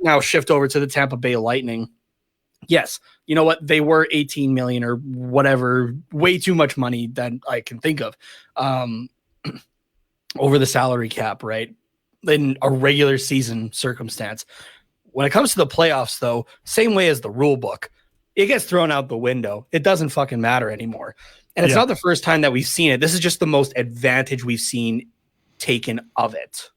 now shift over to the Tampa Bay Lightning. Yes, you know what? They were 18 million or whatever, way too much money that I can think of, over the salary cap, right? In a regular season circumstance. When it comes to the playoffs, though, same way as the rule book, it gets thrown out the window. It doesn't fucking matter anymore. And it's not the first time that we've seen it. This is just the most advantage we've seen taken of it.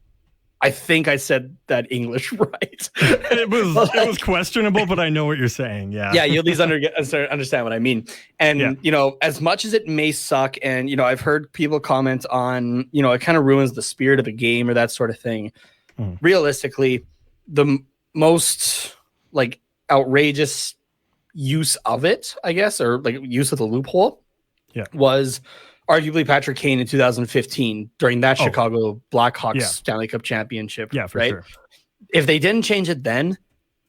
I think I said that English right. It was questionable, but I know what you're saying. Yeah. Yeah, you at least understand what I mean. And, you know, as much as it may suck, and, you know, I've heard people comment on, you know, it kind of ruins the spirit of the game or that sort of thing. Realistically, the most like outrageous use of it, I guess, or like use of the loophole was arguably Patrick Kane in 2015 during that Chicago Blackhawks Stanley Cup championship. Yeah, for right? sure. If they didn't change it then,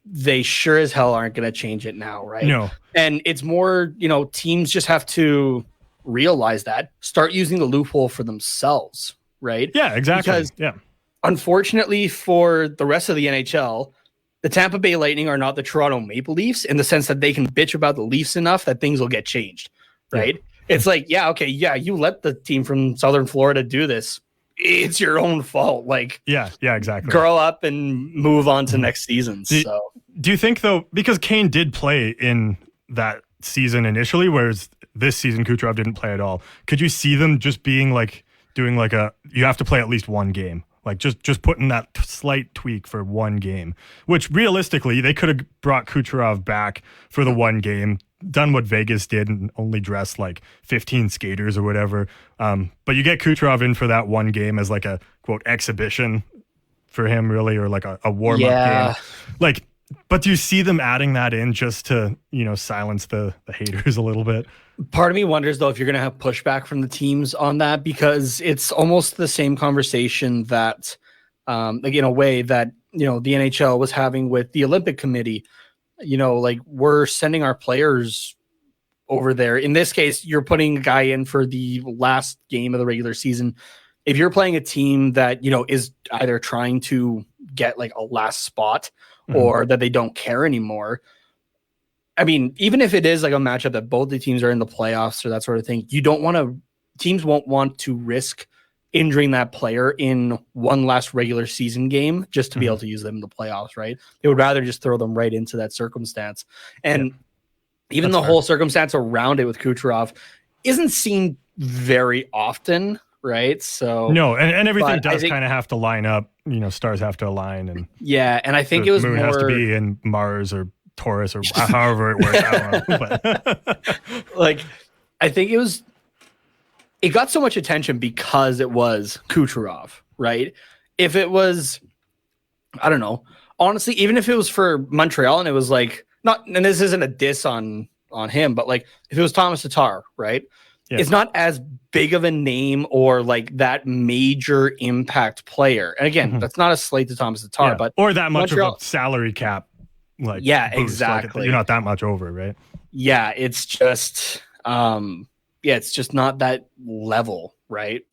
they sure as hell aren't going to change it now, right? No. And it's more, you know, teams just have to realize that, start using the loophole for themselves, right? Yeah, exactly. Because unfortunately for the rest of the NHL, the Tampa Bay Lightning are not the Toronto Maple Leafs in the sense that they can bitch about the Leafs enough that things will get changed, right? It's like, you let the team from Southern Florida do this. It's your own fault. Like, exactly. Grow up and move on to next season. Do you think, though, because Kane did play in that season initially, whereas this season Kucherov didn't play at all, could you see them just being like, doing like you have to play at least one game? Like just putting that slight tweak for one game, which realistically they could have brought Kucherov back for the one game, done what Vegas did and only dressed like 15 skaters or whatever. But you get Kucherov in for that one game as like a quote exhibition for him, really, or like a warm up game. Like, but do you see them adding that in just to, you know, silence the haters a little bit? Part of me wonders, though, if you're going to have pushback from the teams on that, because it's almost the same conversation that, like in a way that, you know, the NHL was having with the Olympic Committee. You know, like, we're sending our players over there. In this case, you're putting a guy in for the last game of the regular season. If you're playing a team that, you know, is either trying to get like a last spot or that they don't care anymore, I mean, even if it is like a matchup that both the teams are in the playoffs or that sort of thing, teams won't want to risk injuring that player in one last regular season game just to be able to use them in the playoffs, right? They would rather just throw them right into that circumstance. And even the whole circumstance around it with Kucherov isn't seen very often, right? So no, and everything does kind of have to line up. You know, stars have to align, and and I think it was moon has to be in Mars or Taurus or however it works. I don't know, but like, I think it got so much attention because it was Kucherov, right? If it was, I don't know, honestly, even if it was for Montreal and it was like, not, and this isn't a diss on him, but like if it was Thomas Tatar, right? Yeah. It's not as big of a name or like that major impact player. And again, that's not a slight to Thomas Tatar, but or that much Montreal, of a salary cap. Like, boost. Exactly. Like, you're not that much over, right? Yeah, it's just it's just not that level, right?